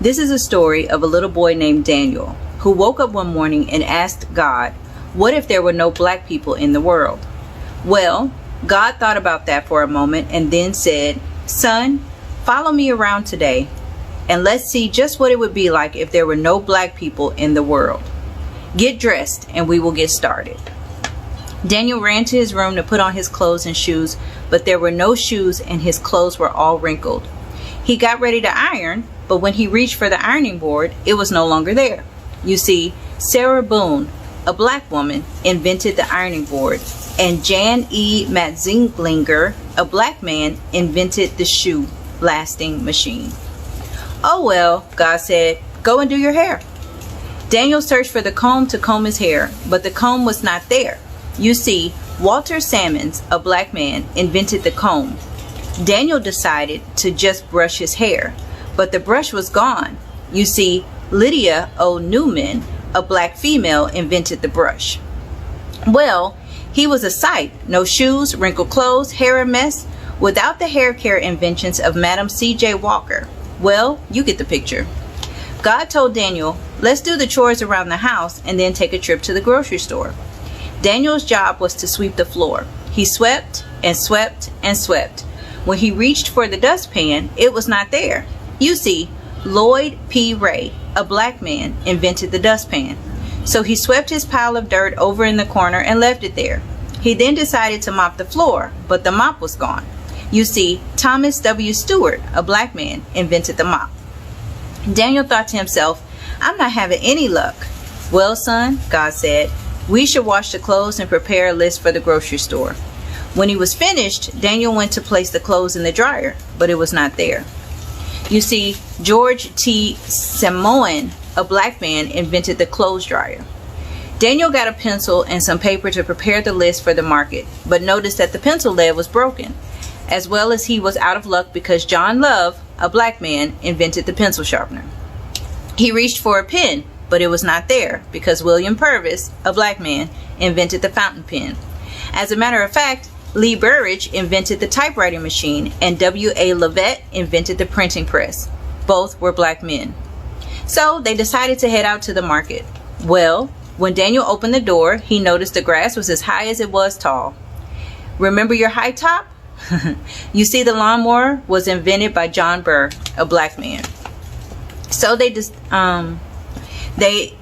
This is a story of a little boy named Daniel who woke up one morning and asked God, what if there were no black people in the world? Well, God thought about that for a moment and then said, "Son, follow me around today and let's see just what it would be like if there were no black people in the world. Get dressed and we will get started." Daniel ran to his room to put on his clothes and shoes, but there were no shoes and his clothes were all wrinkled. He got ready to iron, but when he reached for the ironing board, it was no longer there. You see, Sarah Boone, a black woman, invented the ironing board, and Jan E. Matzinglinger, a black man, invented the shoe blasting machine. "Oh well," God said, "go and do your hair." Daniel searched for the comb to comb his hair, but the comb was not there. You see, Walter Sammons, a black man, invented the comb. Daniel decided to just brush his hair, but the brush was gone. You see, Lydia O. Newman, a black female, invented the brush. Well, he was a sight. No shoes, wrinkled clothes, hair a mess, without the hair care inventions of Madam C.J. Walker. Well, you get the picture. God told Daniel, let's do the chores around the house and then take a trip to the grocery store. Daniel's job was to sweep the floor. He swept and swept and swept. When he reached for the dustpan, it was not there. You see, Lloyd P. Ray, a black man, invented the dustpan. So he swept his pile of dirt over in the corner and left it there. He then decided to mop the floor, but the mop was gone. You see, Thomas W. Stewart, a black man, invented the mop. Daniel thought to himself, I'm not having any luck. Well, son, God said, we should wash the clothes and prepare a list for the grocery store. When he was finished, Daniel went to place the clothes in the dryer, but it was not there. You see, George T. Samoan, a black man, invented the clothes dryer. Daniel got a pencil and some paper to prepare the list for the market, but noticed that the pencil lead was broken, as well as he was out of luck because John Love, a black man, invented the pencil sharpener. He reached for a pen, but it was not there because William Purvis, a black man, invented the fountain pen. As a matter of fact, Lee Burridge invented the typewriting machine and W.A. Leavitt invented the printing press. Both were black men. So they decided to head out to the market. Well, when Daniel opened the door, he noticed the grass was as high as it was tall. Remember your high top? You see, the lawnmower was invented by John Burr, a black man. So they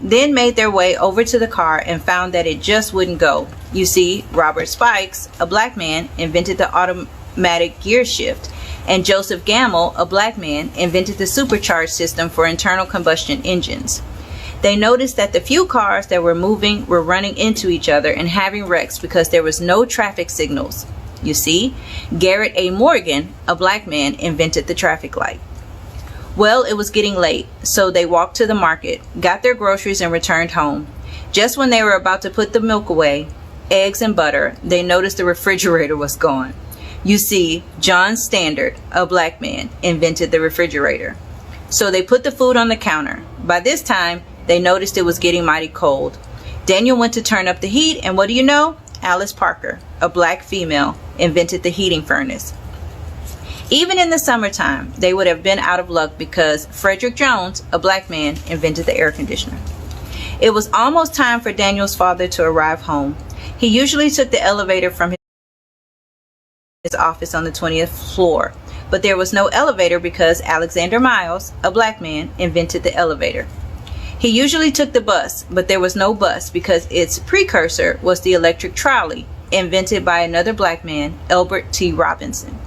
then made their way over to the car and found that it just wouldn't go. You see, Robert Spikes, a black man, invented the automatic gear shift, and Joseph Gamble, a black man, invented the supercharged system for internal combustion engines. They noticed that the few cars that were moving were running into each other and having wrecks because there was no traffic signals. You see, Garrett A. Morgan, a black man, invented the traffic light. Well, it was getting late, so they walked to the market, got their groceries, and returned home. Just when they were about to put the milk away, eggs and butter, they noticed the refrigerator was gone. You see, John Standard, a black man, invented the refrigerator. So they put the food on the counter. By this time, they noticed it was getting mighty cold. Daniel went to turn up the heat, and what do you know? Alice Parker, a black female, invented the heating furnace. Even in the summertime, they would have been out of luck because Frederick Jones, a black man, invented the air conditioner. It was almost time for Daniel's father to arrive home. He usually took the elevator from his office on the 20th floor, but there was no elevator because Alexander Miles, a black man, invented the elevator. He usually took the bus, but there was no bus because its precursor was the electric trolley, invented by another black man, Elbert T. Robinson.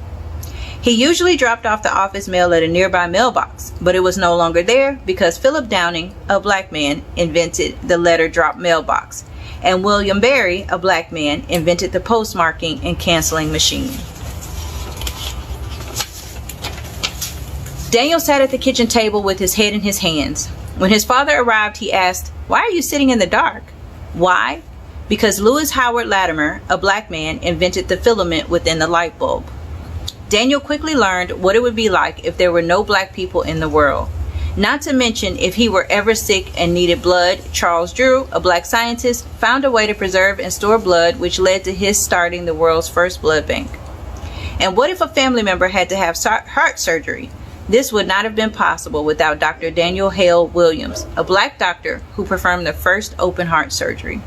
He usually dropped off the office mail at a nearby mailbox, but it was no longer there because Philip Downing, a black man, invented the letter drop mailbox, and William Berry, a black man, invented the postmarking and canceling machine. Daniel sat at the kitchen table with his head in his hands. When his father arrived, he asked, "Why are you sitting in the dark?" Why? Because Lewis Howard Latimer, a black man, invented the filament within the light bulb. Daniel quickly learned what it would be like if there were no black people in the world. Not to mention, if he were ever sick and needed blood, Charles Drew, a black scientist, found a way to preserve and store blood, which led to his starting the world's first blood bank. And what if a family member had to have heart surgery? This would not have been possible without Dr. Daniel Hale Williams, a black doctor who performed the first open heart surgery.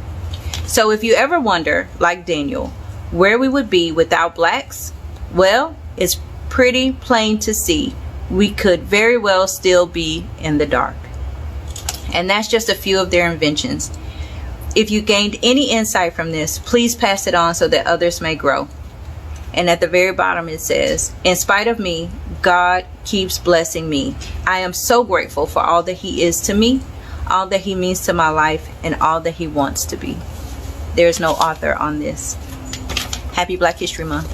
So if you ever wonder, like Daniel, where we would be without blacks, well, it's pretty plain to see. We could very well still be in the dark. And that's just a few of their inventions. If you gained any insight from this, please pass it on so that others may grow. And at the very bottom it says, in spite of me, God keeps blessing me. I am so grateful for all that He is to me, all that He means to my life, and all that He wants to be. There's no author on this. Happy Black History Month.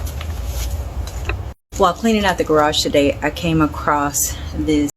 While cleaning out the garage today, I came across this